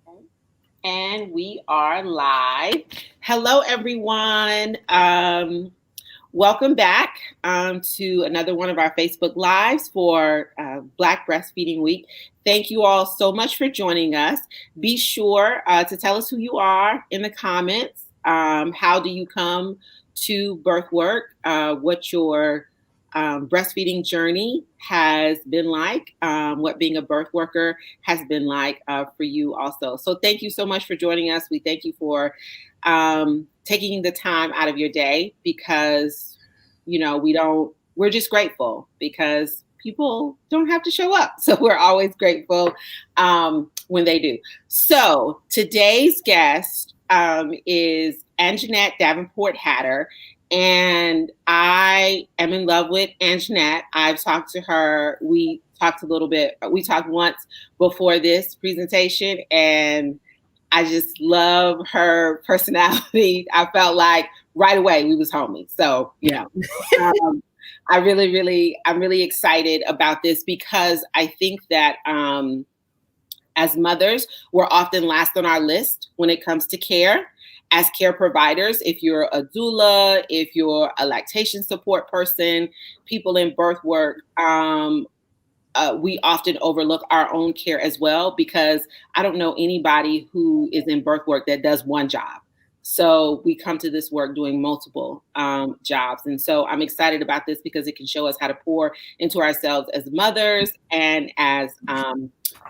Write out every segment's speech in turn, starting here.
Okay. And we are live. Hello, everyone. Welcome back to another one of our Facebook Lives for Black Breastfeeding Week. Thank you all so much for joining us. Be sure to tell us who you are in the comments. How do you come to birth work? What your breastfeeding journey has been like, what being a birth worker has been like for you also. So thank you so much for joining us. We thank you for taking the time out of your day because, we're just grateful because people don't have to show up. So we're always grateful when they do. So today's guest is Anjanette Davenport-Hatter. And I am in love with Anjanette. I've talked to her. We talked a little bit. We talked once before this presentation, and I just love her personality. I felt like right away we was homies. So, um, I'm really excited about this because I think that as mothers, we're often last on our list when it comes to care. As care providers, if you're a doula, if you're a lactation support person, people in birth work, we often overlook our own care as well because I don't know anybody who is in birth work that does one job. So we come to this work doing multiple jobs. And so I'm excited about this because it can show us how to pour into ourselves as mothers and as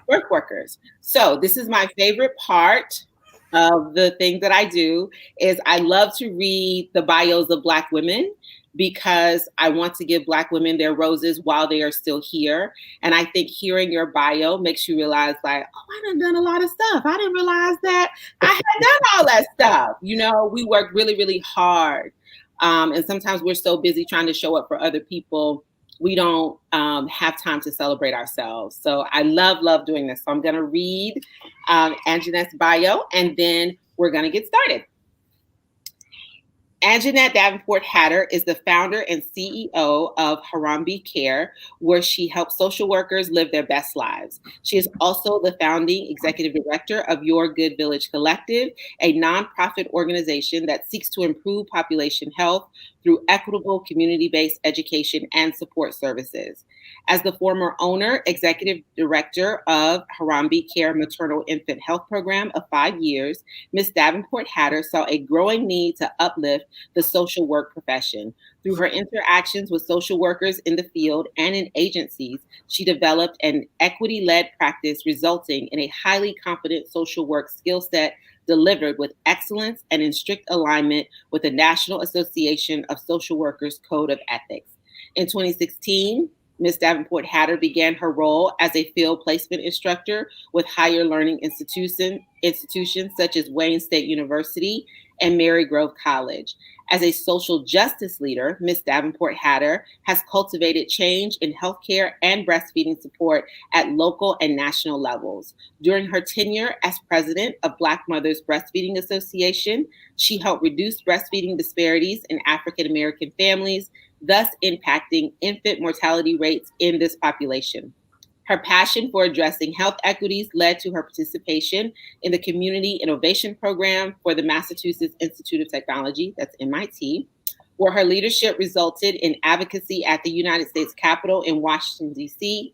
birth workers. So this is my favorite part of the thing that I do is I love to read the bios of Black women because I want to give Black women their roses while they are still here. And I think hearing your bio makes you realize like, oh, I done a lot of stuff. I didn't realize that I had done all that stuff. We work really, really hard. And sometimes we're so busy trying to show up for other people we don't have time to celebrate ourselves. So I love doing this. So I'm going to read Anjanette's bio, and then we're going to get started. Anjanette Davenport-Hatter is the founder and CEO of Harambee Care, where she helps social workers live their best lives. She is also the founding executive director of Your goodVillage Collective, a nonprofit organization that seeks to improve population health through equitable community-based education and support services. As the former owner, executive director of Harambee Care Maternal Infant Health Program of 5 years, Ms. Davenport-Hatter saw a growing need to uplift the social work profession. Through her interactions with social workers in the field and in agencies, she developed an equity-led practice resulting in a highly competent social work skill set delivered with excellence and in strict alignment with the National Association of Social Workers Code of Ethics. In 2016, Ms. Davenport-Hatter began her role as a field placement instructor with higher learning institutions such as Wayne State University and Marygrove College. As a social justice leader, Ms. Davenport-Hatter has cultivated change in healthcare and breastfeeding support at local and national levels. During her tenure as president of Black Mothers Breastfeeding Association, she helped reduce breastfeeding disparities in African American families, thus impacting infant mortality rates in this population. Her passion for addressing health equities led to her participation in the Community Innovation Program for the Massachusetts Institute of Technology, that's MIT, where her leadership resulted in advocacy at the United States Capitol in Washington, D.C.,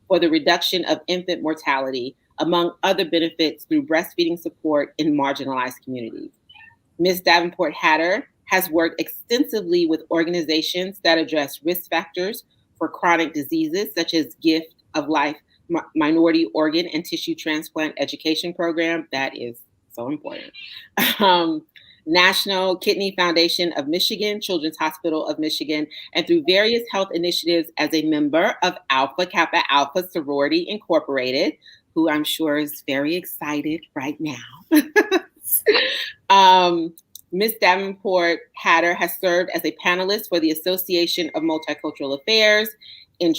for the reduction of infant mortality, among other benefits through breastfeeding support in marginalized communities. Ms. Davenport-Hatter has worked extensively with organizations that address risk factors for chronic diseases such as Gift of Life Minority Organ and Tissue Transplant Education Program. That is so important. National Kidney Foundation of Michigan, Children's Hospital of Michigan, and through various health initiatives as a member of Alpha Kappa Alpha Sorority Incorporated, who I'm sure is very excited right now. Ms. Davenport-Hatter has served as a panelist for the Association of Multicultural Affairs in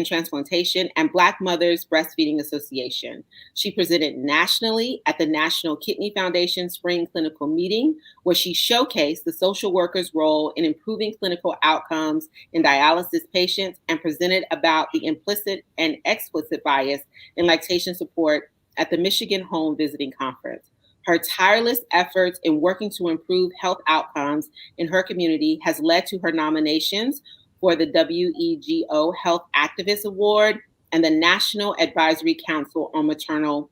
Transplantation and Black Mothers Breastfeeding Association. She presented nationally at the National Kidney Foundation Spring Clinical Meeting, where she showcased the social worker's role in improving clinical outcomes in dialysis patients and presented about the implicit and explicit bias in lactation support at the Michigan Home Visiting Conference. Her tireless efforts in working to improve health outcomes in her community has led to her nominations for the WEGO Health Activist Award and the National Advisory Council on Maternal,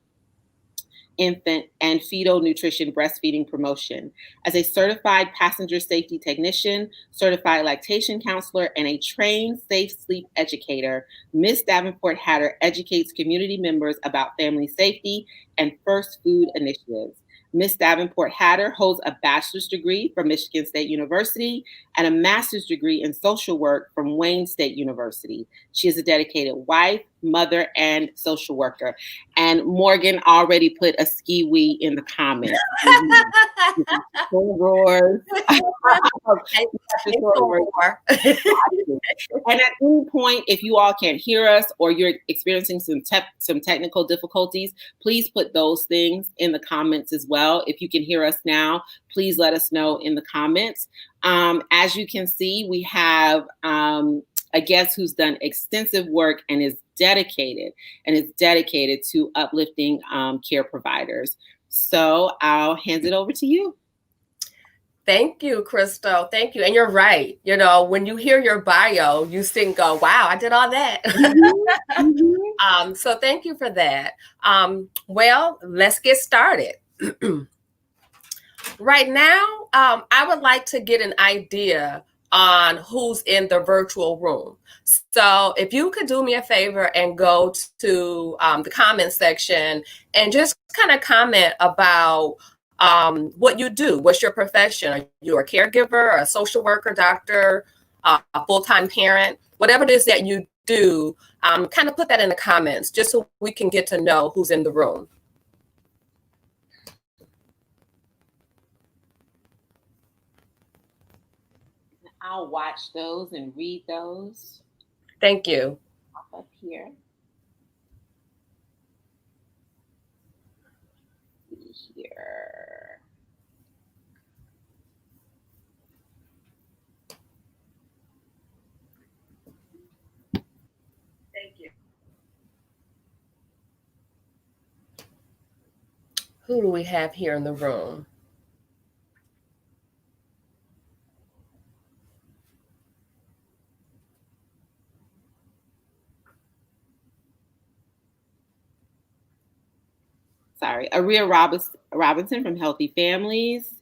Infant, and Fetal Nutrition Breastfeeding Promotion. As a certified passenger safety technician, certified lactation counselor, and a trained safe sleep educator, Ms. Davenport-Hatter educates community members about family safety and first food initiatives. Ms. Davenport-Hatter holds a bachelor's degree from Michigan State University and a master's degree in social work from Wayne State University. She is a dedicated wife, mother, and social worker. And Morgan already put a ski-wee in the comments. And at any point, if you all can't hear us or you're experiencing some technical difficulties, please put those things in the comments as well. If you can hear us now, please let us know in the comments. As you can see, we have a guest who's done extensive work and is dedicated to uplifting care providers. So I'll hand it over to you. Thank you, Crystal. Thank you. And you're right. You know, when you hear your bio, you think, "Oh, wow, I did all that." Mm-hmm. So thank you for that. Well, let's get started. Right now, I would like to get an idea on who's in the virtual room. So if you could do me a favor and go to the comment section and just kind of comment about what you do. What's your profession? Are you a caregiver, a social worker, doctor, a full-time parent? Whatever it is that you do, kind of put that in the comments just so we can get to know who's in the room. I'll watch those and read those. Thank you. Up here. Here. Thank you. Who do we have here in the room? Sorry, Aria Robinson from Healthy Families,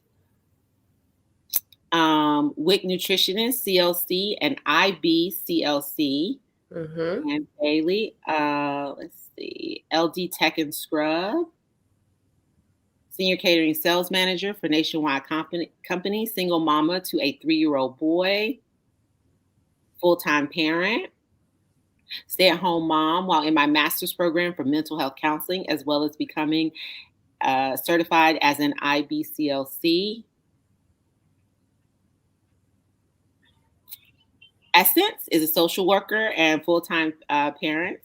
WIC Nutritionist, CLC, and IB CLC, and Bailey, let's see, LD Tech and Scrub, Senior Catering Sales Manager for Nationwide Company, single mama to a 3-year-old boy, full-time parent, stay-at-home mom while in my master's program for mental health counseling, as well as becoming certified as an IBCLC. Essence is a social worker and full-time parent,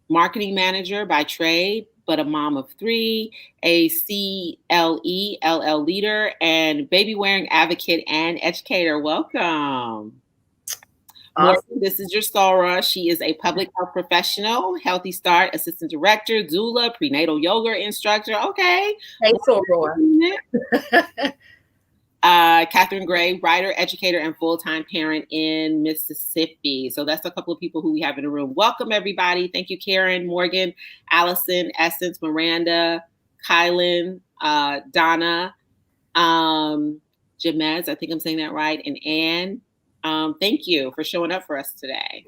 marketing manager by trade, but a mom of 3, a CLE LL leader, and baby-wearing advocate and educator. Welcome. Awesome. This is your Sora. She is a public health professional, Healthy Start assistant director, doula, prenatal yoga instructor. Okay. Thanks, Sora. Catherine Gray, writer, educator, and full-time parent in Mississippi. So that's a couple of people who we have in the room. Welcome, everybody. Thank you, Karen, Morgan, Allison, Essence, Miranda, Kylan, Donna, Jamez, I think I'm saying that right, and Anne. Thank you for showing up for us today.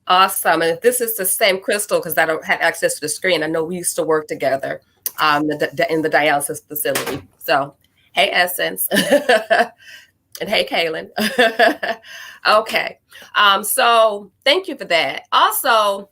Awesome. And this is the same Crystal, because I don't have access to the screen. I know we used to work together in the dialysis facility. So, hey, Essence. And hey, Kaylin. Okay. So thank you for that. Also,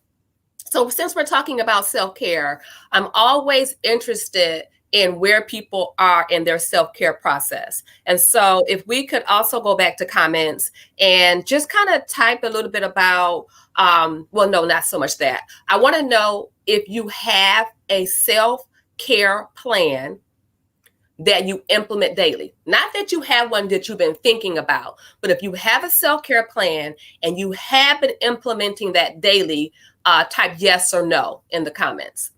so since we're talking about self-care, I'm always interested in where people are in their self-care process. And so if we could also go back to comments and just kind of type a little bit about, well, no, not so much that. I want to know if you have a self-care plan that you implement daily. Not that you have one that you've been thinking about, but if you have a self-care plan and you have been implementing that daily, type yes or no in the comments.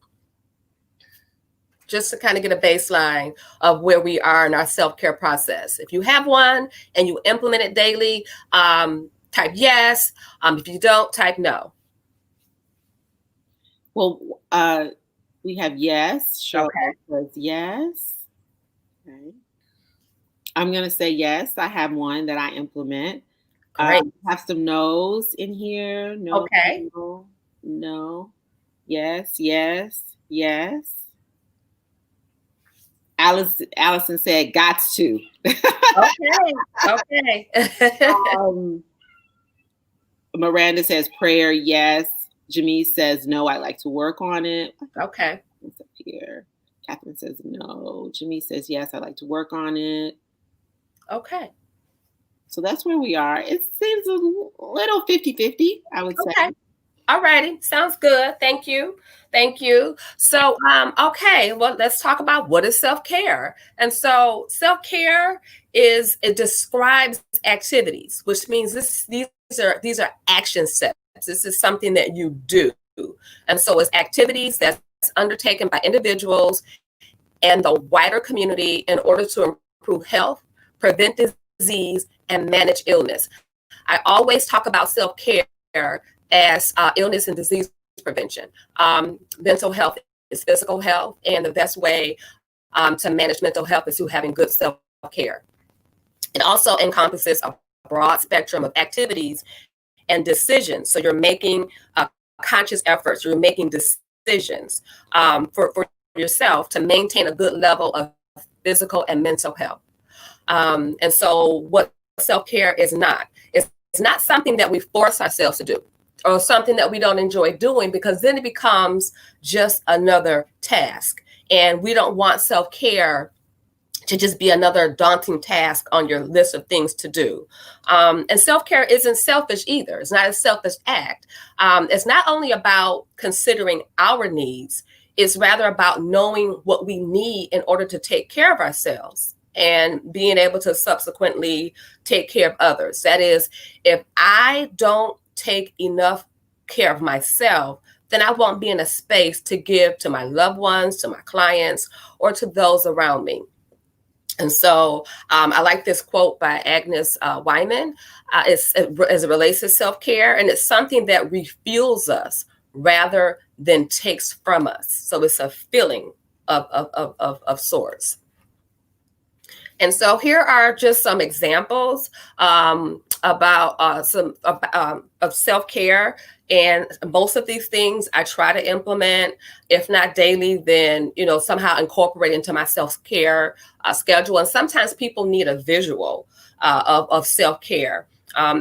Just to kind of get a baseline of where we are in our self-care process. If you have one and you implement it daily, type yes. If you don't, type no. Well, we have yes. Cheryl says yes. Okay. I'm going to say yes. I have one that I implement. Great. Have some no's in here. No, okay. No. Yes, yes, yes. Allison said, "Gots to." Okay. Miranda says prayer, yes. Jamise says no, I like to work on it. Okay. What's up here? Catherine says no. Jamise says yes, I like to work on it. Okay. So that's where we are. It seems a little 50-50, I would say. All righty. Sounds good. Thank you. So, okay, well, let's talk about what is self-care. And so self-care it describes activities, which means these are action steps. This is something that you do. And so it's activities that's undertaken by individuals and the wider community in order to improve health, prevent disease, and manage illness. I always talk about self-care as illness and disease prevention. Mental health is physical health, and the best way to manage mental health is through having good self-care. It also encompasses a broad spectrum of activities and decisions. So you're making conscious efforts, you're making decisions for yourself to maintain a good level of physical and mental health. And so what self-care is not, it's not something that we force ourselves to do or something that we don't enjoy doing, because then it becomes just another task. And we don't want self-care to just be another daunting task on your list of things to do. And self-care isn't selfish either. It's not a selfish act. It's not only about considering our needs, it's rather about knowing what we need in order to take care of ourselves and being able to subsequently take care of others. That is, if I don't take enough care of myself, then I won't be in a space to give to my loved ones, to my clients, or to those around me. And so I like this quote by Agnes Wyman as it relates to self-care, and it's something that refuels us rather than takes from us. So it's a feeling of sorts. And so here are just some examples about of self-care. And most of these things I try to implement, if not daily, then, somehow incorporate into my self-care schedule. And sometimes people need a visual of self-care.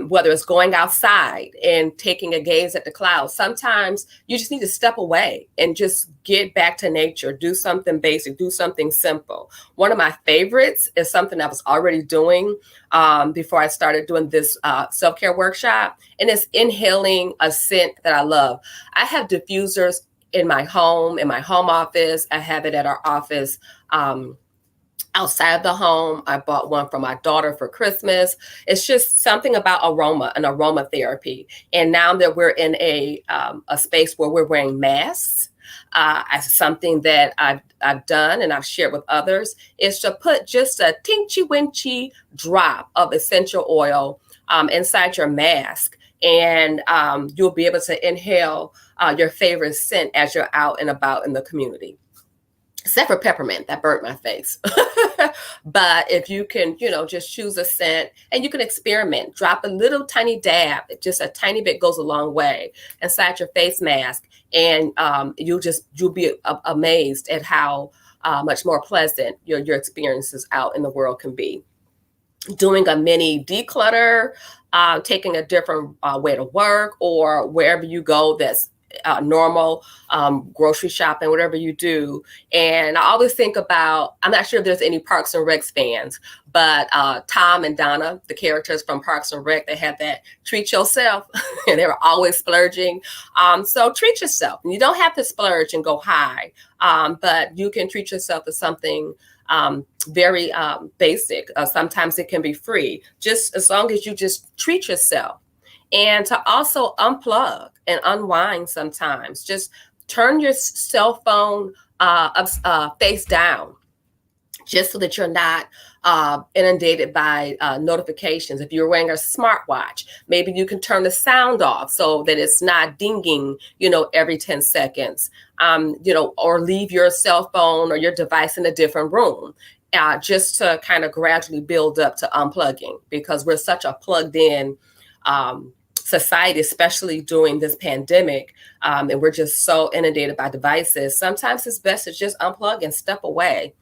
Whether it's going outside and taking a gaze at the clouds. Sometimes you just need to step away and just get back to nature, do something basic, do something simple. One of my favorites is something I was already doing before I started doing this self-care workshop, and it's inhaling a scent that I love. I have diffusers in my home office. I have it at our office. Outside of the home, I bought one for my daughter for Christmas. It's just something about aroma and aromatherapy. And now that we're in a space where we're wearing masks, something that I've done and I've shared with others is to put just a teensy-weensy drop of essential oil inside your mask. And you'll be able to inhale your favorite scent as you're out and about in the community. Except for peppermint, that burnt my face. But if you can, just choose a scent and you can experiment, drop a little tiny dab, just a tiny bit goes a long way inside your face mask. And you'll be amazed at how much more pleasant your experiences out in the world can be. Doing a mini declutter, taking a different way to work, or wherever you go that's normal grocery shopping, whatever you do. And I always think about, I'm not sure if there's any Parks and Rec fans, but Tom and Donna, the characters from Parks and Rec, they had that treat yourself and they were always splurging. So treat yourself. And you don't have to splurge and go high, but you can treat yourself to something very basic. Sometimes it can be free, just as long as you just treat yourself. And to also unplug and unwind sometimes. Just turn your cell phone face down, just so that you're not inundated by notifications. If you're wearing a smartwatch, maybe you can turn the sound off so that it's not dinging, every 10 seconds, or leave your cell phone or your device in a different room. Just to kind of gradually build up to unplugging, because we're such a plugged in society, especially during this pandemic, and we're just so inundated by devices. Sometimes it's best to just unplug and step away.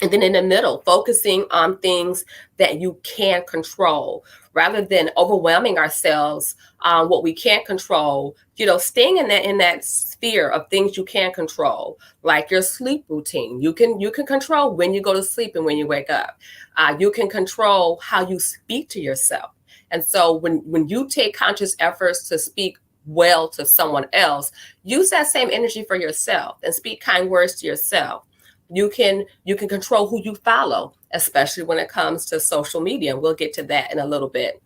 And then in the middle, focusing on things that you can control rather than overwhelming ourselves on what we can't control. Staying in that sphere of things you can control, like your sleep routine. You can control when you go to sleep and when you wake up. You can control how you speak to yourself. And so when you take conscious efforts to speak well to someone else, use that same energy for yourself and speak kind words to yourself. You can control who you follow, especially when it comes to social media. And we'll get to that in a little bit.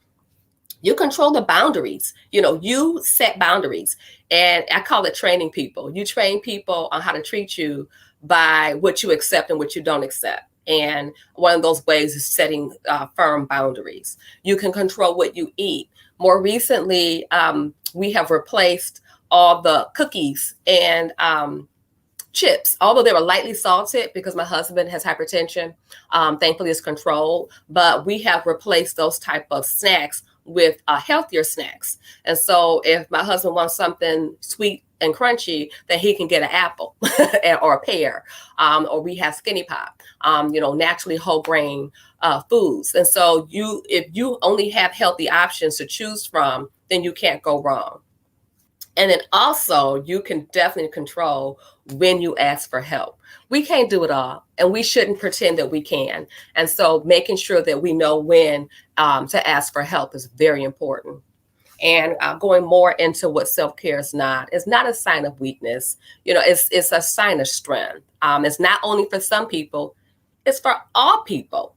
You control the boundaries. You set boundaries. And I call it training people. You train people on how to treat you by what you accept and what you don't accept. And one of those ways is setting firm boundaries. You can control what you eat. More recently, we have replaced all the cookies and chips, although they were lightly salted because my husband has hypertension. Thankfully, it's controlled. But we have replaced those type of snacks with healthier snacks. And so if my husband wants something sweet and crunchy, then he can get an apple or a pear, or we have Skinny Pop, naturally whole grain foods. And so if you only have healthy options to choose from, then you can't go wrong. And then also you can definitely control when you ask for help. We can't do it all, and we shouldn't pretend that we can. And so making sure that we know when to ask for help is very important. And going more into what self-care is not a sign of weakness. It's a sign of strength. It's not only for some people, it's for all people.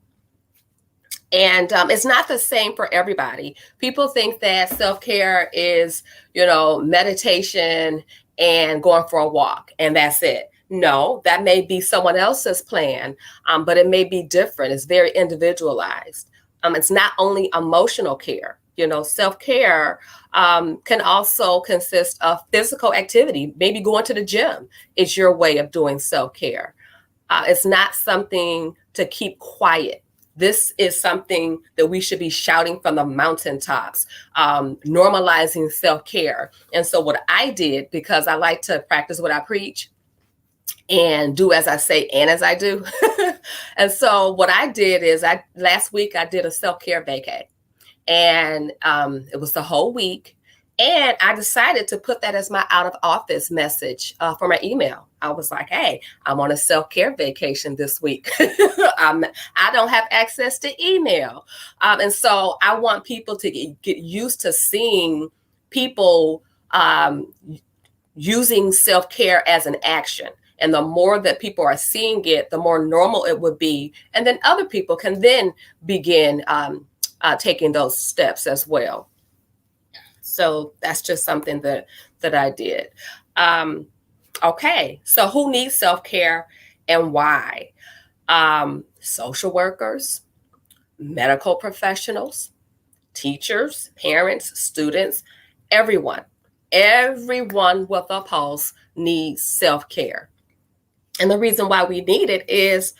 And it's not the same for everybody. People think that self-care is, meditation and going for a walk, and that's it. No, that may be someone else's plan, but it may be different. It's very individualized. It's not only emotional care. Self-care can also consist of physical activity. Maybe going to the gym is your way of doing self-care. It's not something to keep quiet. This is something that we should be shouting from the mountaintops, normalizing self-care. And so what I did, because I like to practice what I preach and do as I say and as I do. And so what I did is last week I did a self-care vacay. And it was the whole week. And I decided to put that as my out of office message for my email. I was like, hey, I'm on a self-care vacation this week. I don't have access to email. And so I want people to get used to seeing people using self-care as an action. And the more that people are seeing it, the more normal it would be. And then other people can then begin taking those steps as well. So that's just something that I did. Okay, so who needs self-care and why? Social workers, medical professionals, teachers, parents, students, everyone with a pulse needs self-care. And the reason why we need it is,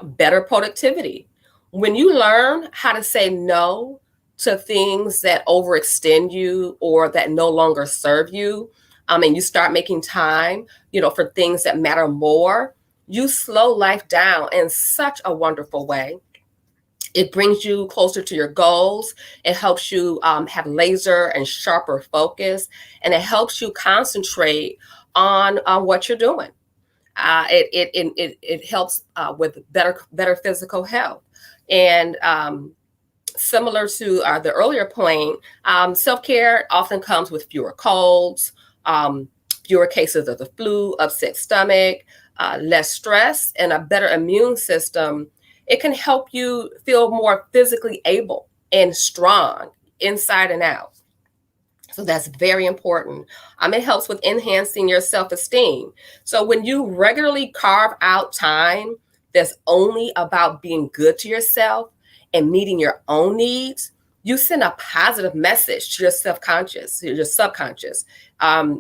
better productivity. When you learn how to say no to things that overextend you or that no longer serve you, and you start making time, for things that matter more, you slow life down in such a wonderful way. It brings you closer to your goals. It helps you have laser and sharper focus, and it helps you concentrate on what you're doing. It helps with better physical health. And similar to the earlier point, self-care often comes with fewer colds, fewer cases of the flu, upset stomach, less stress, and a better immune system, it can help you feel more physically able and strong inside and out. So that's very important. It helps with enhancing your self-esteem. So when you regularly carve out time that's only about being good to yourself and meeting your own needs, you send a positive message to your subconscious.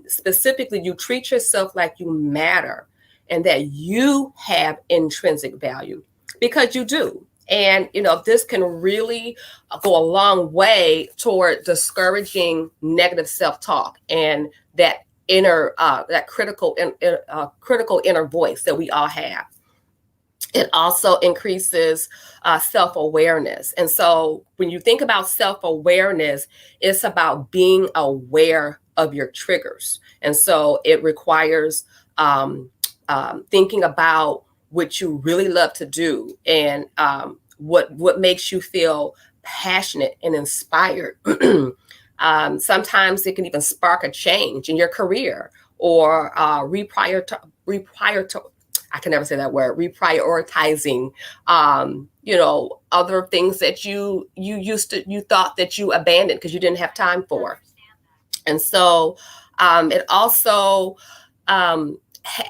Specifically, you treat yourself like you matter and that you have intrinsic value, because you do. And, this can really go a long way toward discouraging negative self-talk and that critical inner voice that we all have. It also increases self-awareness. And so when you think about self-awareness, it's about being aware of your triggers. And so it requires thinking about what you really love to do and what makes you feel passionate and inspired. Sometimes it can even spark a change in your career or I can never say that word, reprioritizing, other things that you thought that you abandoned because you didn't have time for. And so it also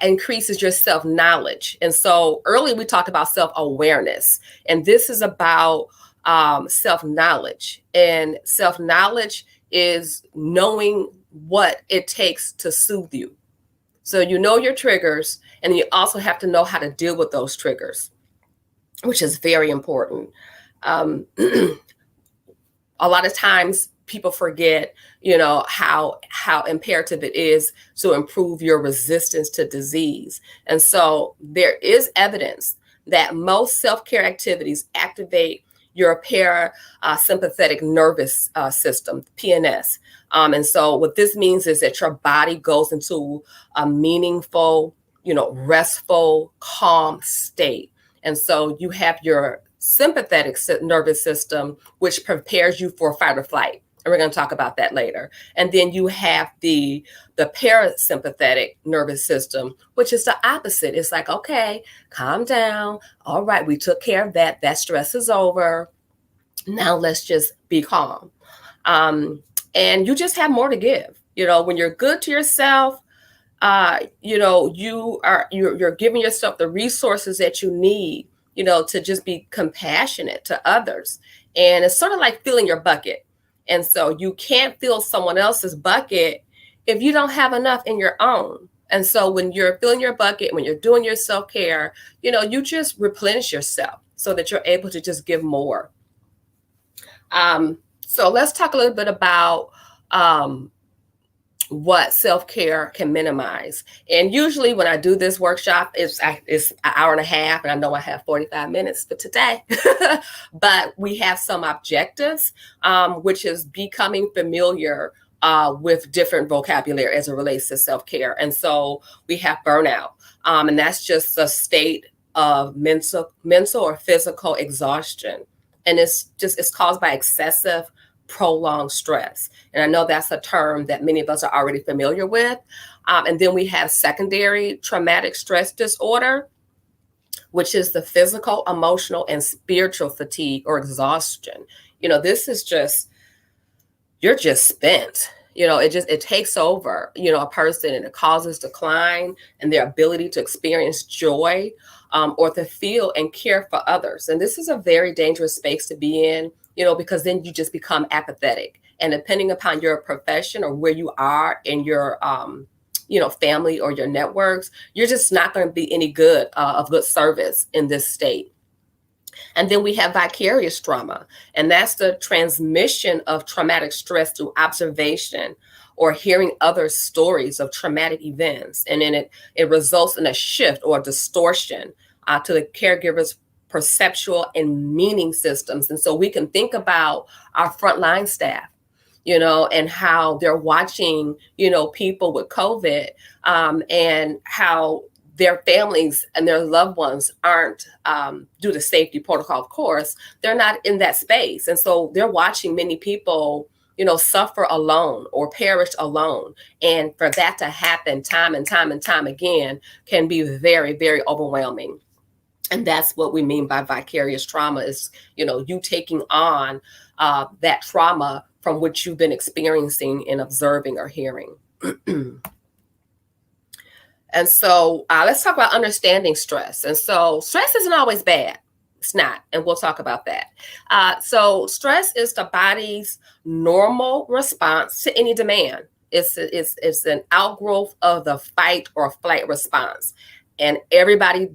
increases your self-knowledge. And so earlier we talked about self-awareness, and this is about self-knowledge. And self-knowledge is knowing what it takes to soothe you. So you know your triggers, and you also have to know how to deal with those triggers, which is very important. A lot of times people forget, how imperative it is to improve your resistance to disease. And so there is evidence that most self-care activities activate your parasympathetic nervous system, PNS. And so what this means is that your body goes into a meaningful, restful, calm state. And so you have your sympathetic nervous system, which prepares you for fight or flight. And we're going to talk about that later. And then you have the parasympathetic nervous system, which is the opposite. It's like, okay, calm down. All right, we took care of that. That stress is over. Now let's just be calm. And you just have more to give. When you're good to yourself, you're giving yourself the resources that you need, to just be compassionate to others. And it's sort of like filling your bucket. And so you can't fill someone else's bucket if you don't have enough in your own. And so when you're filling your bucket, when you're doing your self-care, you just replenish yourself so that you're able to just give more. So let's talk a little bit about what self-care can minimize. And usually when I do this workshop, it's an hour and a half, and I know I have 45 minutes for today, but we have some objectives, which is becoming familiar with different vocabulary as it relates to self-care. And so we have burnout, and that's just a state of mental or physical exhaustion. And it's caused by excessive prolonged stress. And I know that's a term that many of us are already familiar with. And then we have secondary traumatic stress disorder, which is the physical, emotional, and spiritual fatigue or exhaustion. This is just, you're just spent. It takes over, a person, and it causes decline in their ability to experience joy or to feel and care for others. And this is a very dangerous space to be in, because then you just become apathetic. And depending upon your profession or where you are in your, family or your networks, you're just not going to be any good of good service in this state. And then we have vicarious trauma, and that's the transmission of traumatic stress through observation or hearing other stories of traumatic events. And then it results in a shift or distortion to the caregiver's perceptual and meaning systems. And so we can think about our frontline staff, and how they're watching, people with COVID, and how their families and their loved ones aren't, due to safety protocol, of course, they're not in that space. And so they're watching many people, suffer alone or perish alone. And for that to happen time and time and time again can be very, very overwhelming. And that's what we mean by vicarious trauma is, you taking on that trauma from which you've been experiencing and observing or hearing. And so let's talk about understanding stress. And so stress isn't always bad. It's not. And we'll talk about that. So stress is the body's normal response to any demand. It's an outgrowth of the fight or flight response. And everybody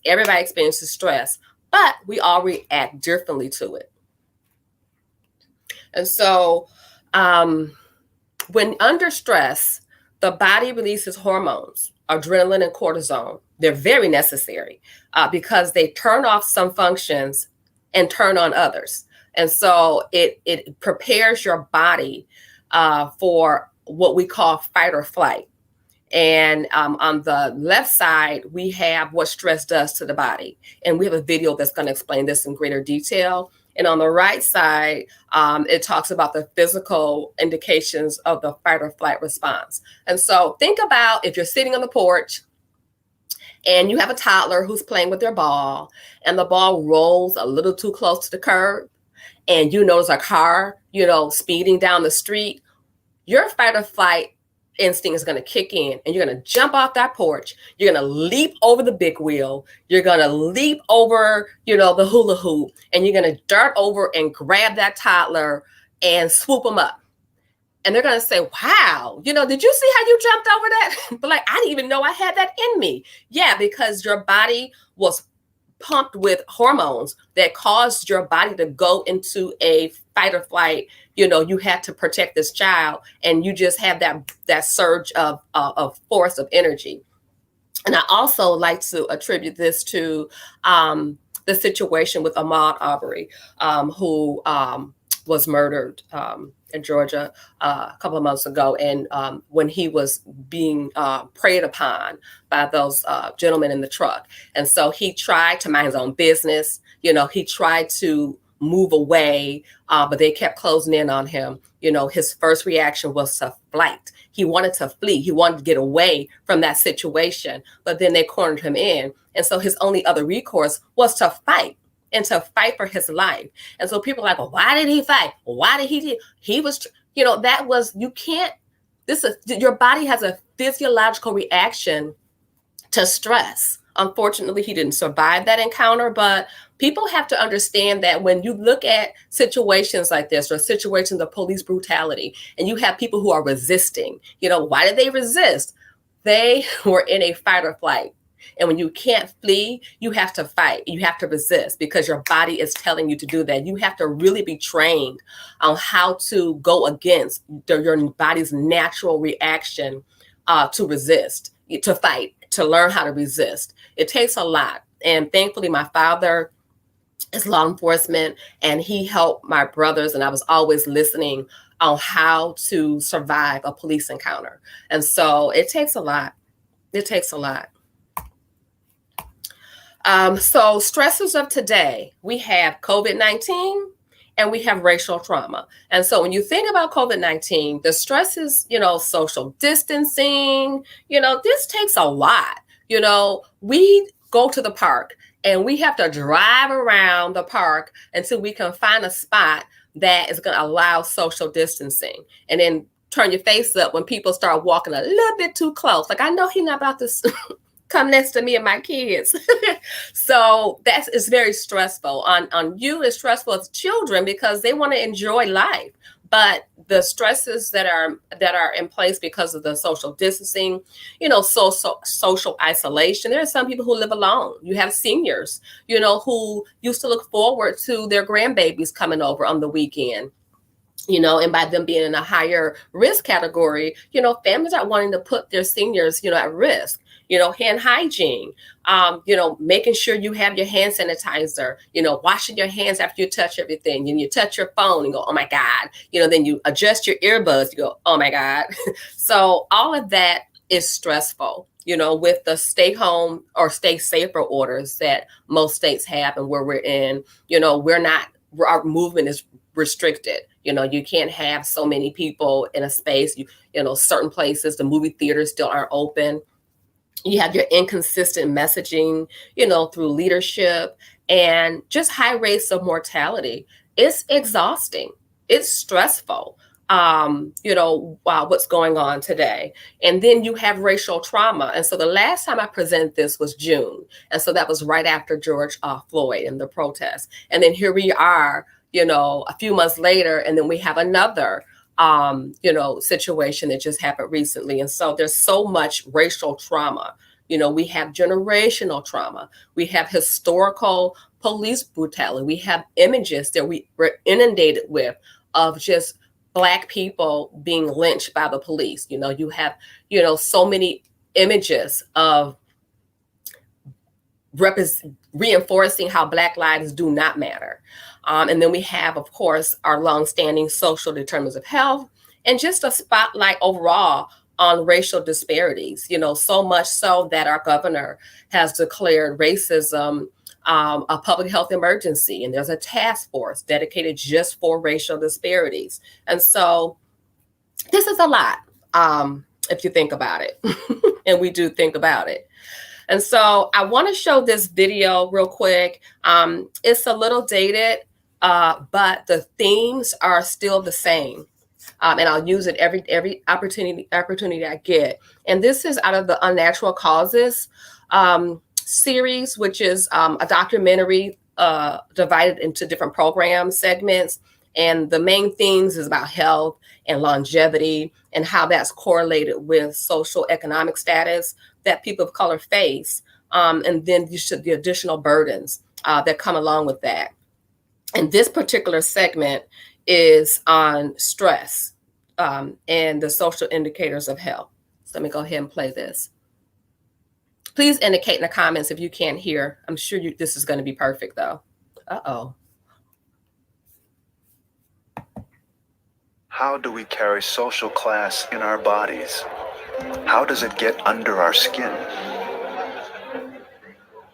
experiences stress, but we all react differently to it. And so when under stress, the body releases hormones, adrenaline and cortisol. They're very necessary because they turn off some functions and turn on others. And so it prepares your body for what we call fight or flight. And on the left side, we have what stress does to the body. And we have a video that's going to explain this in greater detail. And on the right side, it talks about the physical indications of the fight or flight response. And so think about if you're sitting on the porch and you have a toddler who's playing with their ball and the ball rolls a little too close to the curb and you notice a car, speeding down the street, your fight or flight instinct is going to kick in and you're going to jump off that porch. You're going to leap over the big wheel. You're going to leap over, the hula hoop, and you're going to dart over and grab that toddler and swoop them up. And they're going to say, wow, did you see how you jumped over that? But I didn't even know I had that in me. Yeah, because your body was pumped with hormones that caused your body to go into a fight or flight. You had to protect this child, and you just have that surge of force of energy. And I also like to attribute this to the situation with Ahmaud Arbery, who was murdered in Georgia a couple of months ago. And when he was being preyed upon by those gentlemen in the truck. And so he tried to mind his own business. He tried to move away, but they kept closing in on him. His first reaction was to flight. He wanted to flee. He wanted to get away from that situation, but then they cornered him in. And so his only other recourse was to fight. And to fight for his life. And so people are like, well, why did he fight? Why did he do? He was, your body has a physiological reaction to stress. Unfortunately, he didn't survive that encounter, but people have to understand that when you look at situations like this or situations of police brutality, and you have people who are resisting, why did they resist? They were in a fight or flight. And when you can't flee, you have to fight. You have to resist because your body is telling you to do that. You have to really be trained on how to go against your body's natural reaction to resist, to fight, to learn how to resist. It takes a lot. And thankfully, my father is law enforcement and he helped my brothers. And I was always listening on how to survive a police encounter. And so it takes a lot. It takes a lot. So stressors of today, we have COVID-19 and we have racial trauma. And so when you think about COVID-19, the stresses, social distancing, this takes a lot. We go to the park and we have to drive around the park until we can find a spot that is going to allow social distancing. And then turn your face up when people start walking a little bit too close. I know he's not about to come next to me and my kids. So it's very stressful. On you, it's stressful as children because they want to enjoy life. But the stresses that are in place because of the social distancing, social isolation. There are some people who live alone. You have seniors, who used to look forward to their grandbabies coming over on the weekend. And by them being in a higher risk category, families are wanting to put their seniors, at risk. Hand hygiene, making sure you have your hand sanitizer, washing your hands after you touch everything. And you touch your phone and go, oh my God, then you adjust your earbuds, you go, oh my God. So all of that is stressful, with the stay home or stay safer orders that most states have and where we're in, our movement is restricted. You can't have so many people in a space. Certain places, the movie theaters still aren't open. You have your inconsistent messaging, through leadership, and just high rates of mortality. It's exhausting. It's stressful. What's going on today. And then you have racial trauma. And so the last time I presented this was June. And so that was right after George Floyd and the protests. And then here we are, a few months later, and then we have another situation that just happened recently. And so there's so much racial trauma. We have generational trauma. We have historical police brutality. We have images that we were inundated with of just Black people being lynched by the police. You have, so many images of reinforcing how Black lives do not matter. And then we have, of course, our longstanding social determinants of health, and just a spotlight overall on racial disparities, so much so that our governor has declared racism a public health emergency. And there's a task force dedicated just for racial disparities. And so this is a lot, if you think about it. And we do think about it. And so I want to show this video real quick. It's a little dated, but the themes are still the same. And I'll use it every opportunity I get. And this is out of the Unnatural Causes series, which is a documentary divided into different program segments. And the main themes is about health and longevity and how that's correlated with social economic status that people of color face. And then the additional burdens that come along with that. And this particular segment is on stress and the social indicators of health. So let me go ahead and play this. Please indicate in the comments if you can't hear. I'm sure this is going to be perfect, though. Uh-oh. How do we carry social class in our bodies? How does it get under our skin?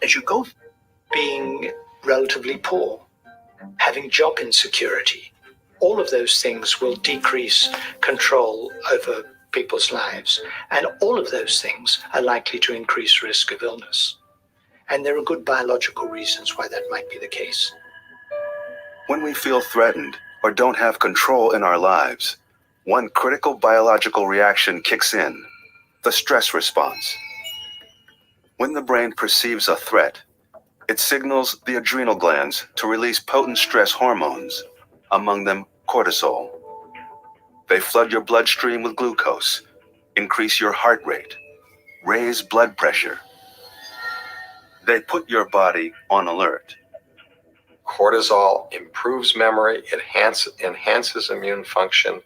As you go, being relatively poor, having job insecurity, all of those things will decrease control over people's lives. And all of those things are likely to increase risk of illness. And there are good biological reasons why that might be the case. When we feel threatened or don't have control in our lives, one critical biological reaction kicks in, the stress response. When the brain perceives a threat, it signals the adrenal glands to release potent stress hormones, among them cortisol. They flood your bloodstream with glucose, increase your heart rate, raise blood pressure. They put your body on alert. Cortisol improves memory, it enhances immune function,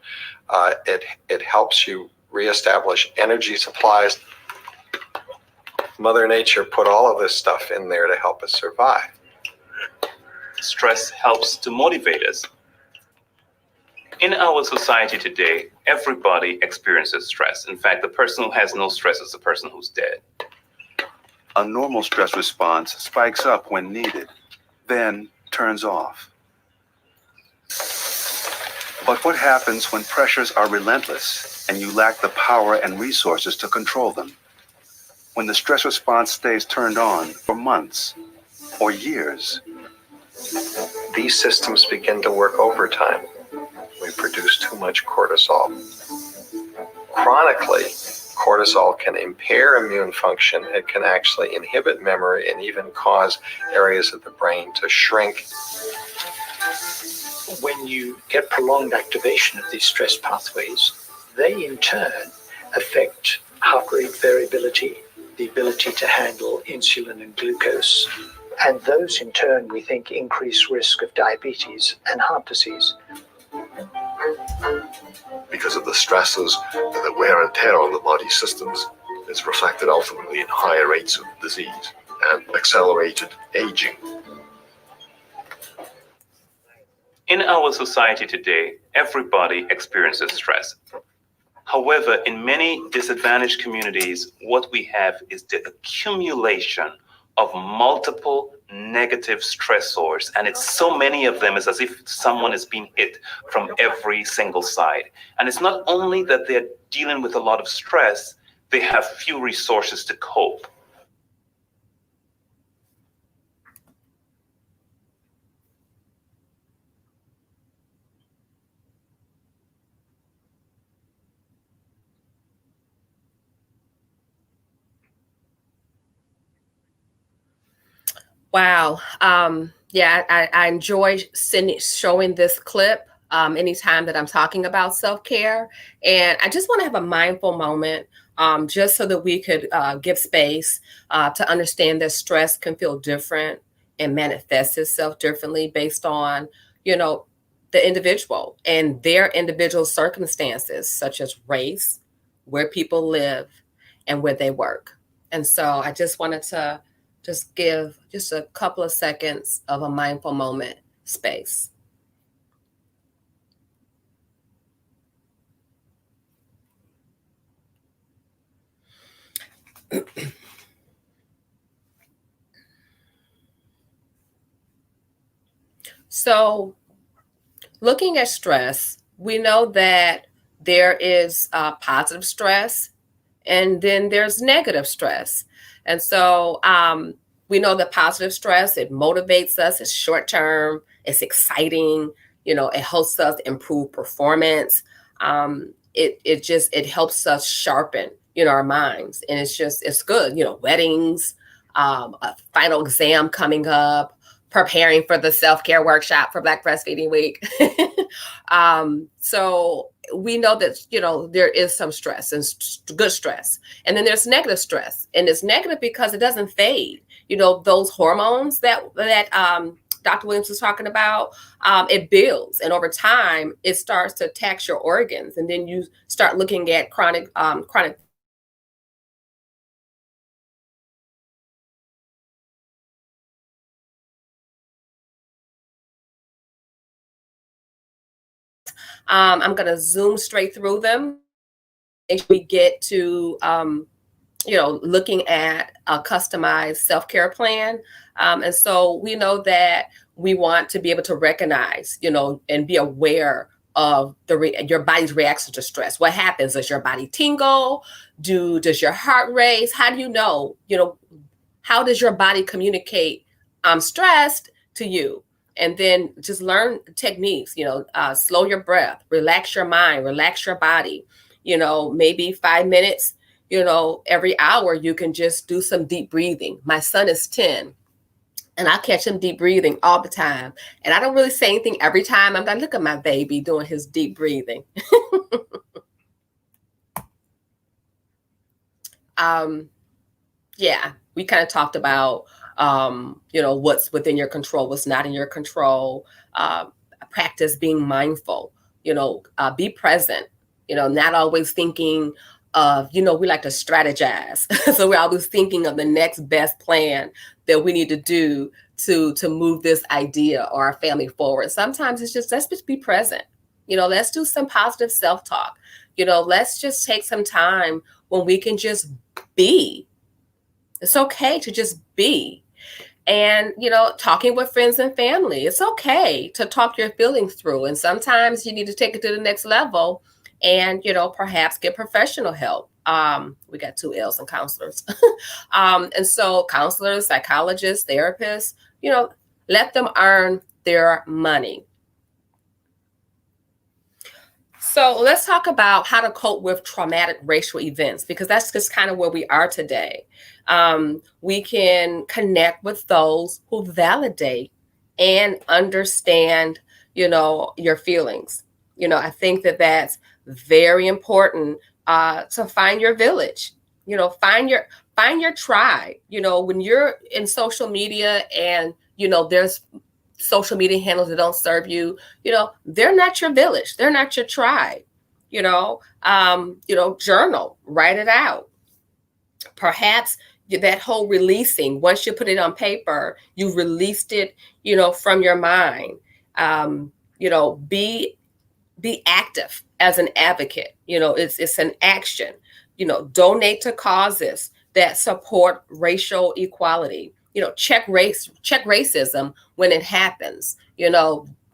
it helps you reestablish energy supplies. Mother Nature put all of this stuff in there to help us survive. Stress helps to motivate us. In our society today, everybody experiences stress. In fact, the person who has no stress is the person who's dead. A normal stress response spikes up when needed, then turns off. But what happens when pressures are relentless and you lack the power and resources to control them? When the stress response stays turned on for months or years? These systems begin to work overtime. We produce too much cortisol. Chronically, cortisol can impair immune function. It can actually inhibit memory and even cause areas of the brain to shrink. When you get prolonged activation of these stress pathways, they in turn affect heart rate variability, the ability to handle insulin and glucose. And those in turn, we think, increase risk of diabetes and heart disease. Because of the stresses and the wear and tear on the body systems, it's reflected ultimately in higher rates of disease and accelerated aging. In our society today, everybody experiences stress. However, in many disadvantaged communities, what we have is the accumulation of multiple negative stressors, and it's so many of them. It's as if someone is being hit from every single side. And it's not only that they're dealing with a lot of stress, they have few resources to cope. Wow. Yeah, I enjoy showing this clip anytime that I'm talking about self-care. And I just want to have a mindful moment just so that we could give space to understand that stress can feel different and manifest itself differently based on, the individual and their individual circumstances, such as race, where people live, and where they work. And so I just wanted to just give just a couple of seconds of a mindful moment space. So looking at stress, we know that there is positive stress and then there's negative stress. And so we know that positive stress, it motivates us, it's short term, it's exciting, it helps us improve performance. It helps us sharpen, our minds. And it's good, weddings, a final exam coming up, preparing for the self-care workshop for Black Breastfeeding Week. So we know that, there is some stress and good stress. And then there's negative stress. And it's negative because it doesn't fade. Those hormones that Dr. Williams was talking about, it builds. And over time, it starts to tax your organs. And then you start looking at chronic I'm going to zoom straight through them. And we get to, looking at a customized self-care plan. And so we know that we want to be able to recognize, and be aware of your body's reaction to stress. What happens? Does your body tingle? Does your heart race? How do you know? How does your body communicate, I'm stressed, to you? And then just learn techniques, slow your breath, relax your mind, relax your body, maybe 5 minutes, every hour, you can just do some deep breathing. My son is 10 and I catch him deep breathing all the time. And I don't really say anything every time. I'm going to look at my baby doing his deep breathing. Yeah, we kind of talked about what's within your control, what's not in your control. Practice being mindful, be present, not always thinking of, we like to strategize. So we're always thinking of the next best plan that we need to do to move this idea or our family forward. Sometimes it's just, let's just be present. Let's do some positive self-talk. Let's just take some time when we can just be. It's okay to just be. And, talking with friends and family, it's okay to talk your feelings through. And sometimes you need to take it to the next level and, perhaps get professional help. We got 2 L's in counselors. And so counselors, psychologists, therapists, let them earn their money. So let's talk about how to cope with traumatic racial events, because that's just kind of where we are today. We can connect with those who validate and understand, your feelings. I think that that's very important to find your village, find your tribe. When you're in social media and, there's social media handles that don't serve you, they're not your village. They're not your tribe. Journal, write it out. Perhaps that whole releasing, once you put it on paper, you released it, from your mind. Be active as an advocate. It's an action. Donate to causes that support racial equality. check racism when it happens,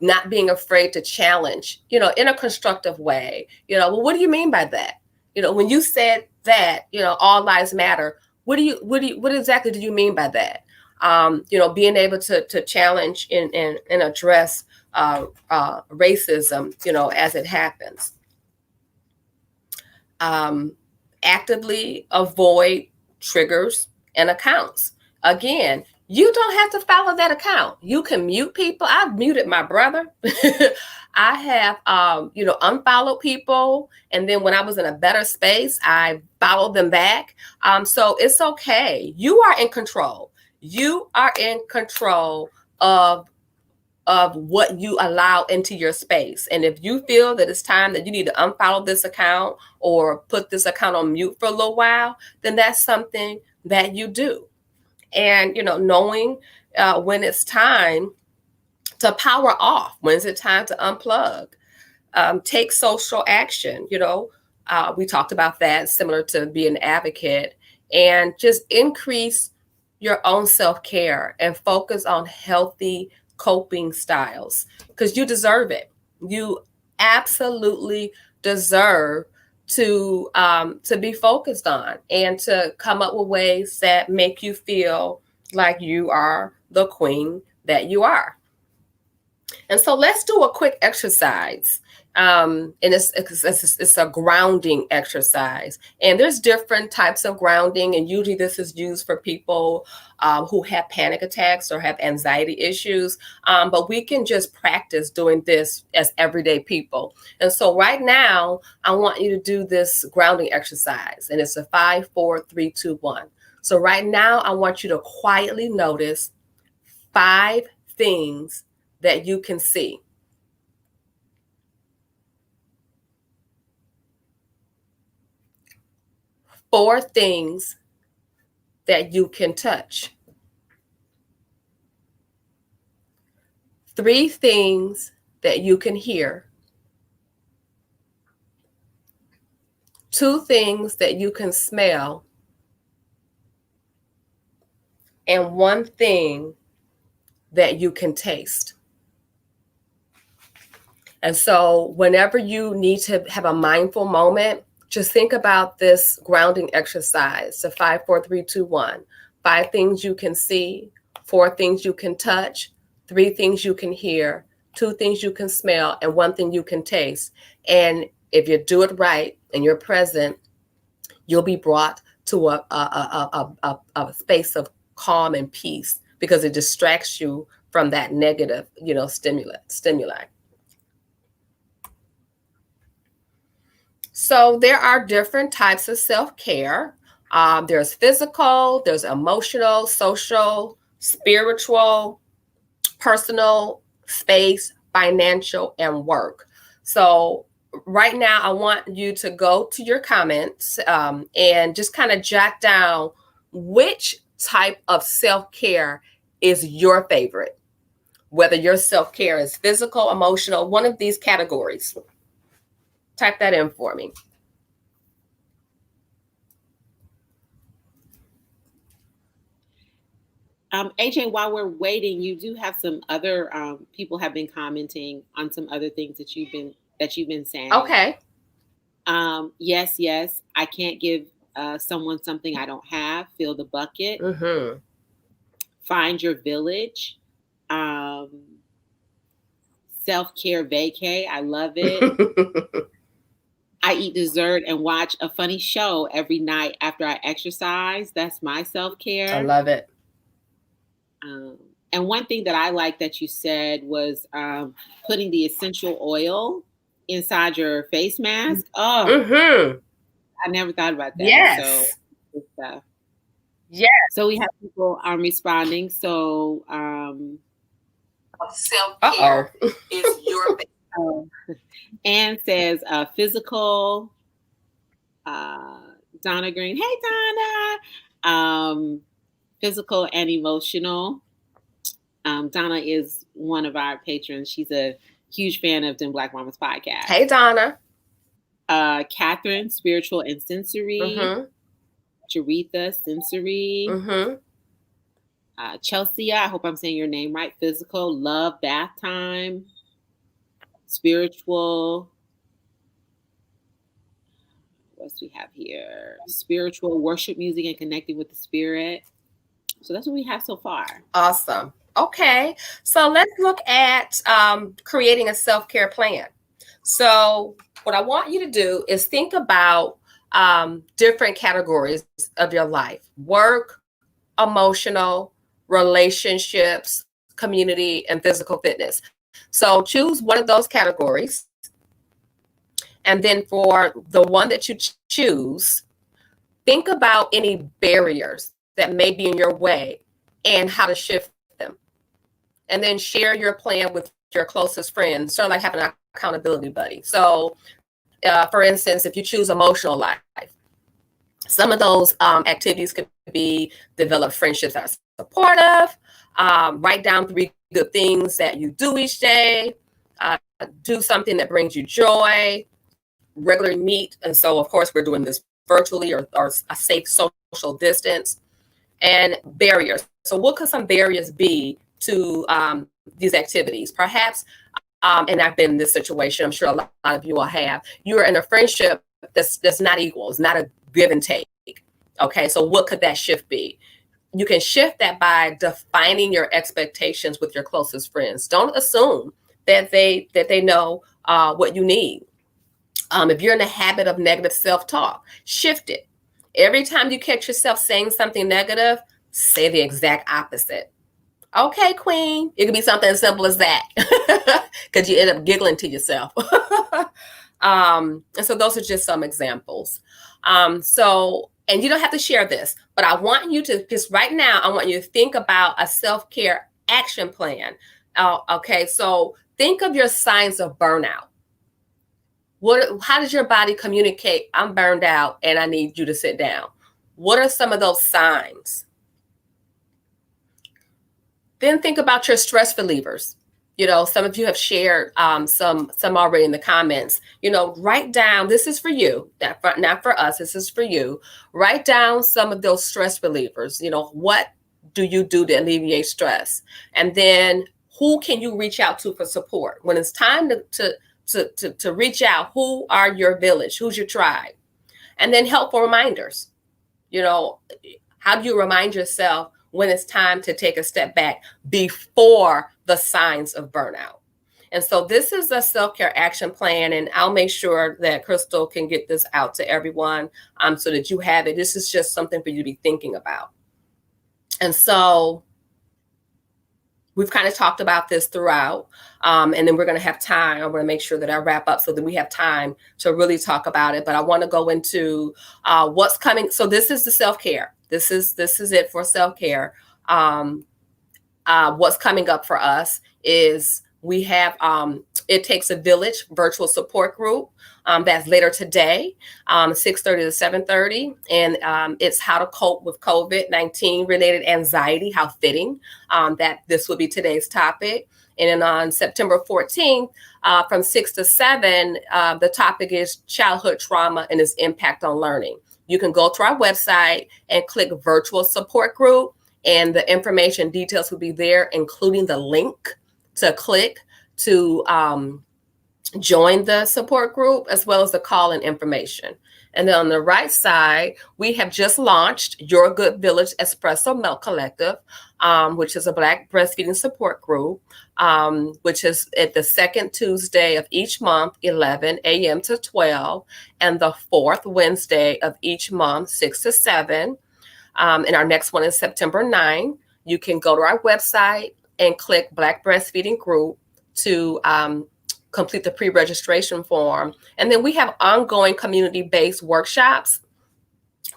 not being afraid to challenge, in a constructive way. Well, what do you mean by that? When you said that, all lives matter, what exactly do you mean by that? Being able to challenge and address racism, as it happens. Actively avoid triggers and accounts. Again, you don't have to follow that account. You can mute people. I've muted my brother. I have, unfollowed people. And then when I was in a better space, I followed them back. So it's okay. You are in control. You are in control of what you allow into your space. And if you feel that it's time that you need to unfollow this account or put this account on mute for a little while, then that's something that you do. And, knowing when it's time to power off, when is it time to unplug, take social action. We talked about that, similar to being an advocate, and just increase your own self-care and focus on healthy coping styles, because you deserve it. You absolutely deserve to be focused on and to come up with ways that make you feel like you are the queen that you are. And so let's do a quick exercise. And it's a grounding exercise. And there's different types of grounding. And usually this is used for people who have panic attacks or have anxiety issues. But we can just practice doing this as everyday people. And so right now, I want you to do this grounding exercise. And it's a 5, 4, 3, 2, 1. So right now, I want you to quietly notice 5 things that you can see. 4 things that you can touch. 3 things that you can hear. 2 things that you can smell. And 1 thing that you can taste. And so whenever you need to have a mindful moment, just think about this grounding exercise. So 5, 4, 3, 2, 1. 5 things you can see, 4 things you can touch, 3 things you can hear, 2 things you can smell, and 1 thing you can taste. And if you do it right and you're present, you'll be brought to a space of calm and peace, because it distracts you from that negative, stimuli. So there are different types of self-care. There's physical, there's emotional, social, spiritual, personal, space, financial, and work. So right now, I want you to go to your comments and just kind of jot down which type of self-care is your favorite, whether your self-care is physical, emotional, one of these categories. Type that in for me. AJ, while we're waiting, you do have some other people have been commenting on some other things that you've been saying. Okay. Yes. I can't give someone something I don't have. Fill the bucket. Mm-hmm. Find your village. Self-care vacay. I love it. I eat dessert and watch a funny show every night after I exercise. That's my self-care. I love it. And one thing that I like that you said was putting the essential oil inside your face mask. Oh, mm-hmm. I never thought about that. Yes. So, yes. So we have people responding. So self-care is your Anne says physical. Donna Green. Hey, Donna. Physical and emotional. Donna is one of our patrons. She's a huge fan of Dim Black Mama's podcast. Hey, Donna. Catherine, spiritual and sensory. Mm-hmm. Charitha, sensory. Mm-hmm. Chelsea, I hope I'm saying your name right. Physical, love, bath time, spiritual. What else do we have here? Spiritual, worship music, and connecting with the spirit. So that's what we have so far. Awesome. Okay. So let's look at creating a self-care plan. So what I want you to do is think about different categories of your life: work, emotional, relationships, community, and physical fitness. So choose one of those categories. And then for the one that you choose, think about any barriers that may be in your way and how to shift them. And then share your plan with your closest friends, sort of like having an accountability buddy. So for instance, if you choose emotional life, some of those activities could be develop friendships that are supportive, write down 3 good things that you do each day, do something that brings you joy, regularly meet. And so, of course, we're doing this virtually or a safe social distance. And barriers. So what could some barriers be to these activities? Perhaps, and I've been in this situation, I'm sure a lot of you all have, you're in a friendship that's not equal, it's not a give and take. Okay, so what could that shift be? You can shift that by defining your expectations with your closest friends. Don't assume that they know what you need. If you're in the habit of negative self-talk, shift it. Every time you catch yourself saying something negative, say the exact opposite. Okay, queen. It could be something as simple as that, because you end up giggling to yourself. And so those are just some examples. And you don't have to share this, but I want you to just right now, I want you to think about a self-care action plan. Okay, so think of your signs of burnout. How does your body communicate? I'm burned out and I need you to sit down. What are some of those signs? Then think about your stress relievers. You know, some of you have shared some already in the comments. You know, write down, this is for you, not for us, this is for you. Write down some of those stress relievers. You know, what do you do to alleviate stress? And then who can you reach out to for support? When it's time to reach out, who are your village? Who's your tribe? And then helpful reminders. You know, how do you remind yourself when it's time to take a step back before the signs of burnout? And so this is a self-care action plan, and I'll make sure that Crystal can get this out to everyone so that you have it. This is just something for you to be thinking about. And so we've kind of talked about this throughout, and then we're going to have time. I want to make sure that I wrap up so that we have time to really talk about it. But I want to go into what's coming. So this is the self-care. This is it for self-care. What's coming up for us is we have It Takes a Village virtual support group. That's later today, 6:30 to 7:30. And it's how to cope with COVID-19 related anxiety, how fitting that this will be today's topic. And then on September 14th, from 6 to 7, the topic is childhood trauma and its impact on learning. You can go to our website and click virtual support group, and the information details will be there, including the link to click to join the support group, as well as the call-in information. And then on the right side, we have just launched Your goodVillage Espresso Milk Collective, which is a Black breastfeeding support group, which is at the second Tuesday of each month, 11 a.m. to 12, and the fourth Wednesday of each month, 6 to 7. And our next one is September 9. You can go to our website and click Black Breastfeeding Group to complete the pre-registration form. And then we have ongoing community-based workshops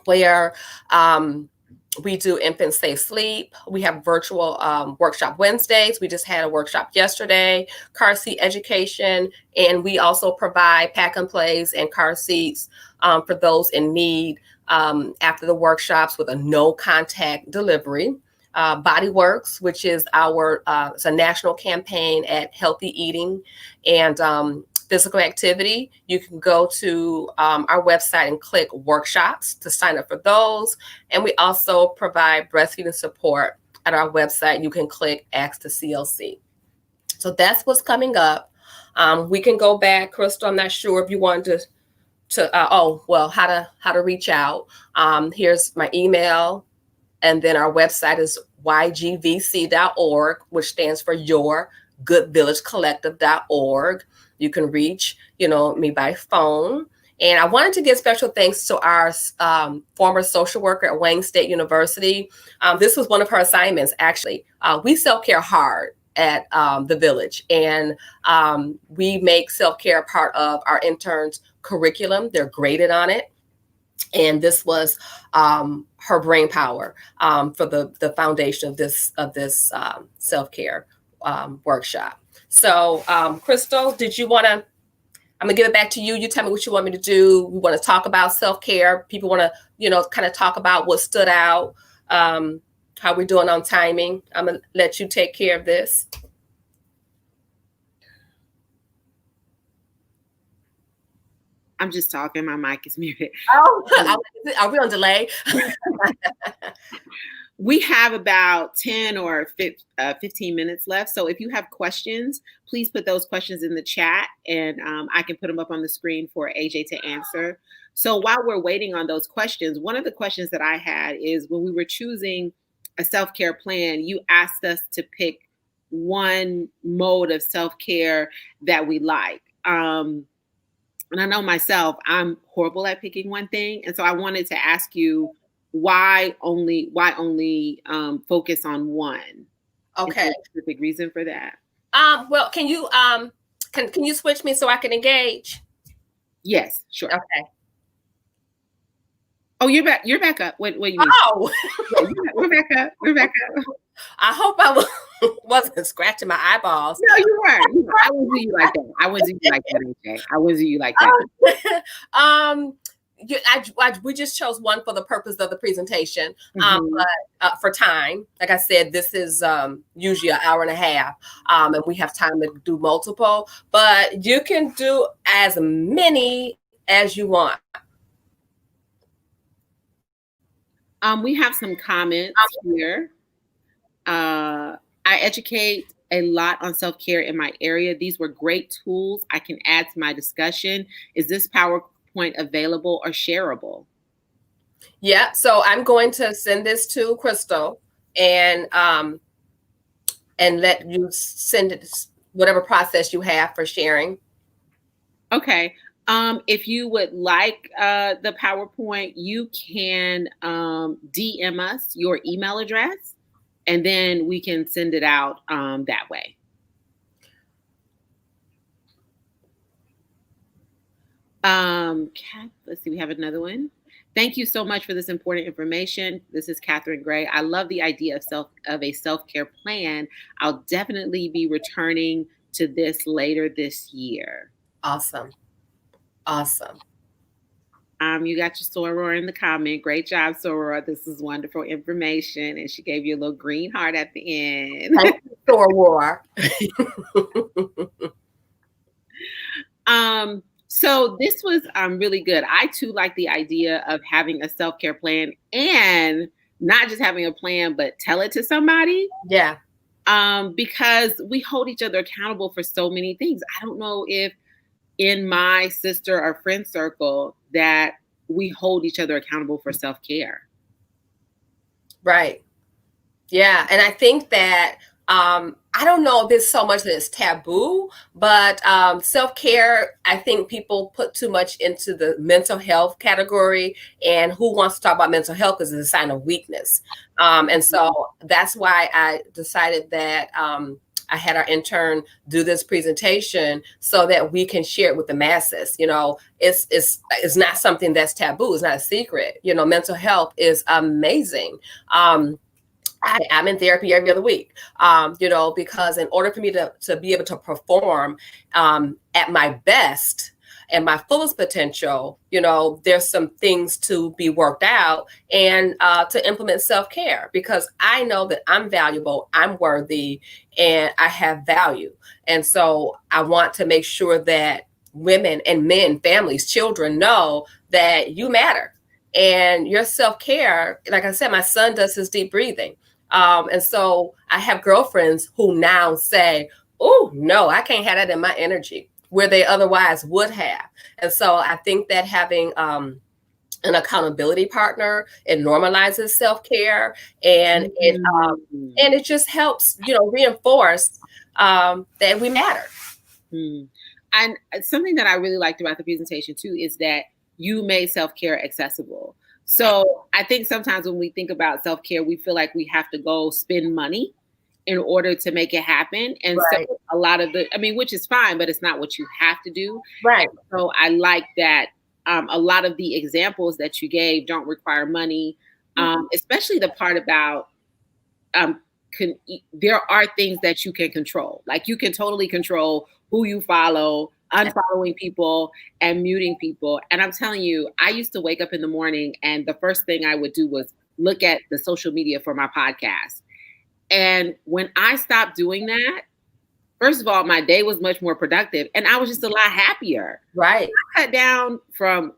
where we do infant safe sleep. We have virtual workshop Wednesdays. We just had a workshop yesterday, car seat education, and we also provide pack and plays and car seats for those in need after the workshops with a no contact delivery. Body Works, which is it's a national campaign at healthy eating and physical activity. You can go to our website and click workshops to sign up for those. And we also provide breastfeeding support at our website, you can click Ask the CLC. So that's what's coming up. We can go back, Crystal. I'm not sure if you wanted how to reach out. Here's my email, and then our website is ygvc.org, which stands for Your goodVillage Collective.org. You can reach, me by phone. And I wanted to give special thanks to our former social worker at Wayne State University. This was one of her assignments, actually. We self-care hard at the Village, and we make self-care part of our interns' curriculum. They're graded on it. And this was her brain power for the foundation of this self-care workshop. So, Crystal, did you want to? I'm gonna give it back to you. You tell me what you want me to do. We want to talk about self-care. People want to, kind of talk about what stood out, how we're doing on timing. I'm gonna let you take care of this. I'm just talking. My mic is muted. Oh, are we on delay? We have about 10 or 15 minutes left. So if you have questions, please put those questions in the chat, and I can put them up on the screen for AJ to answer. So while we're waiting on those questions, one of the questions that I had is, when we were choosing a self-care plan, you asked us to pick one mode of self-care that we like. And I know myself, I'm horrible at picking one thing. And so I wanted to ask you, why only focus on one? Okay. Is there a specific reason for that? Well, can you can you switch me so I can engage? Yes, sure. Okay. Oh, you're back up. What do you mean? Oh, Yeah, we're back up. We're back up. I hope I wasn't scratching my eyeballs. No, you weren't. I wouldn't do you like that. I wouldn't do you like that, AJ. I wouldn't do you like that. We just chose one for the purpose of the presentation, Mhm. but for time, like I said, this is usually an hour and a half, and we have time to do multiple, but you can do as many as you want. We have some comments here. I educate a lot on self-care in my area. These were great tools I can add to my discussion. Is this PowerPoint available or shareable? Yeah, so I'm going to send this to Crystal and let you send it, whatever process you have for sharing. Okay. If you would like the PowerPoint, you can DM us your email address, and then we can send it out that way. Let's see, we have another one. Thank you so much for this important information. This is Catherine Gray. I love the idea of a self-care plan. I'll definitely be returning to this later this year. Awesome. Awesome. You got your Soror in the comment. Great job, Soror. This is wonderful information. And she gave you a little green heart at the end. Thank you, Soror. So this was really good. I too like the idea of having a self-care plan, and not just having a plan, but tell it to somebody. Yeah. Because we hold each other accountable for so many things. I don't know if in my sister or friend circle that we hold each other accountable for self-care. Right. Yeah. And I think that, I don't know if it's so much that it's taboo, but self-care, I think people put too much into the mental health category, and who wants to talk about mental health because it's a sign of weakness. And so that's why I decided that I had our intern do this presentation so that we can share it with the masses. It's not something that's taboo. It's not a secret. Mental health is amazing. I'm in therapy every other week, because in order for me to be able to perform at my best and my fullest potential, there's some things to be worked out and to implement self-care, because I know that I'm valuable, I'm worthy, and I have value. And so I want to make sure that women and men, families, children know that you matter. And your self-care, like I said, my son does his deep breathing. And so I have girlfriends who now say, oh, no, I can't have that in my energy, where they otherwise would have. And so I think that having an accountability partner, it normalizes self-care, and it just helps, reinforce that we matter. And something that I really liked about the presentation too is that you made self-care accessible. So I think sometimes when we think about self-care, we feel like we have to go spend money in order to make it happen. And Right. so a lot of which is fine, but it's not what you have to do. Right. So I like that a lot of the examples that you gave don't require money, especially the part about there are things that you can control. Like you can totally control who you follow, unfollowing people and muting people. And I'm telling you, I used to wake up in the morning and the first thing I would do was look at the social media for my podcast. And when I stopped doing that, first of all, my day was much more productive and I was just a lot happier. Right. I cut down from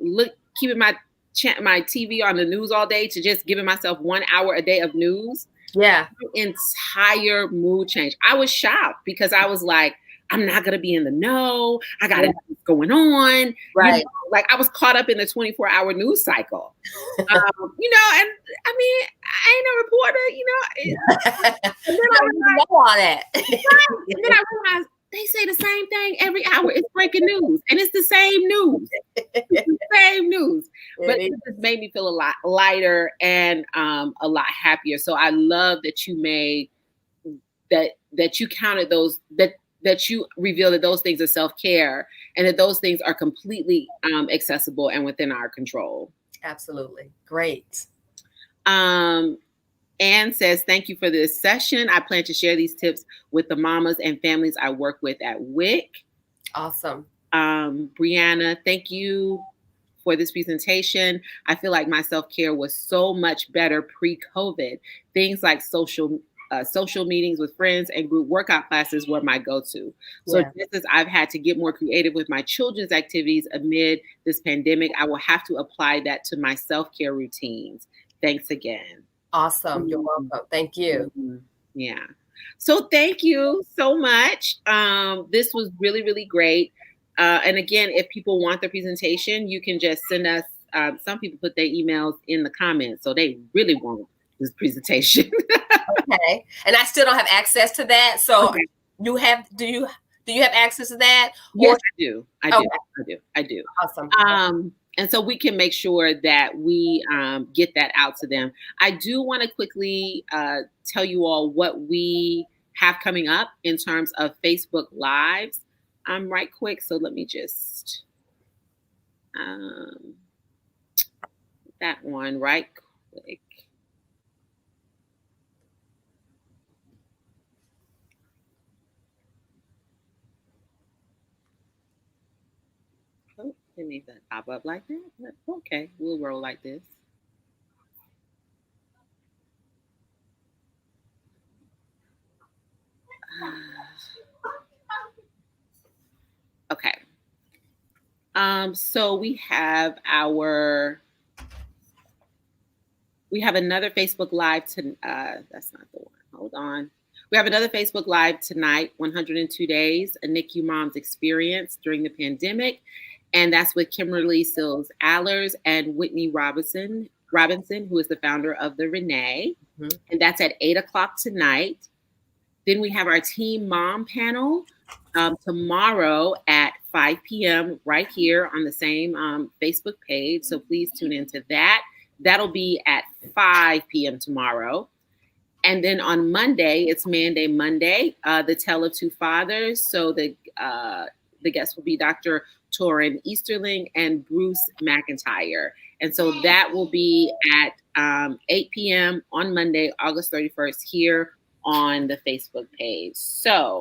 keeping my TV on the news all day to just giving myself 1 hour a day of news. Yeah. Entire mood change. I was shocked because I was like, I'm not going to be in the know. I got to know what's going on. Right. Like I was caught up in the 24-hour news cycle. And I mean, I ain't a reporter, And then I realized, know all that. and then I realized they say the same thing every hour. It's breaking news. And it's the same news. It's the same news. But it just made me feel a lot lighter and a lot happier. So I love that you made that you counted those, that you reveal that those things are self-care and that those things are completely accessible and within our control. Absolutely. Great. Anne says, thank you for this session. I plan to share these tips with the mamas and families I work with at WIC. Awesome. Brianna, thank you for this presentation. I feel like my self-care was so much better pre-COVID. Things like social meetings with friends and group workout classes were my go-to. So just as I've had to get more creative with my children's activities amid this pandemic, I will have to apply that to my self-care routines. Thanks again. Awesome. You're welcome. Thank you. Yeah. So thank you so much. This was really, really great. And again, if people want the presentation, you can just send us, some people put their emails in the comments, so they really want this presentation. Okay. And I still don't have access to that. So Okay. do you have access to that? Yes, I do. I do. Awesome. And so we can make sure that we get that out to them. I do want to quickly tell you all what we have coming up in terms of Facebook Lives. Right quick. So let me just that one right quick. Oh, didn't need that pop up like that. But okay, we'll roll like this. Okay. So we have another Facebook Live that's not the one. Hold on. We have another Facebook Live tonight, 102 Days, a NICU Mom's Experience During the Pandemic. And that's with Kimberly Sills Allers and Whitney Robinson, who is the founder of the Renee. Mm-hmm. And that's at 8:00 tonight. Then we have our Team Mom panel tomorrow at 5 p.m. right here on the same Facebook page. So please tune into that. That'll be at 5 p.m. tomorrow. And then on Monday, it's Man Day Monday, the Tale of Two Fathers. So the guests will be Dr. Torrin Easterling and Bruce McIntyre. And so that will be at 8 p.m. on Monday, August 31st, here on the Facebook page. So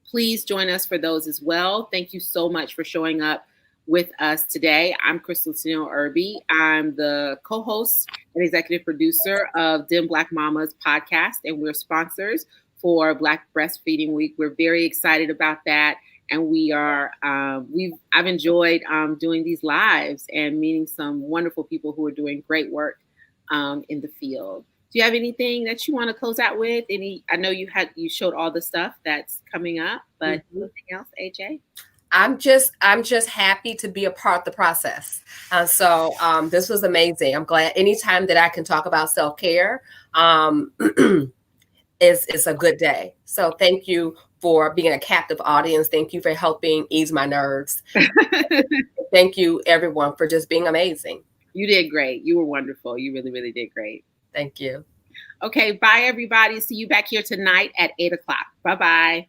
please join us for those as well. Thank you so much for showing up with us today. I'm Crystal Tennille Irby. I'm the co-host and executive producer of Dim Black Mamas podcast, and we're sponsors for Black Breastfeeding Week. We're very excited about that. And we are, I've enjoyed doing these lives and meeting some wonderful people who are doing great work in the field. you have anything that you want to close out with? I know you showed all the stuff that's coming up, but anything else, AJ? I'm just happy to be a part of the process. So this was amazing. I'm glad anytime that I can talk about self-care is a good day. So thank you for being a captive audience. Thank you for helping ease my nerves. Thank you, everyone, for just being amazing. You did great. You were wonderful. You really, really did great. Thank you. Okay, bye, everybody. See you back here tonight at 8 o'clock. Bye-bye.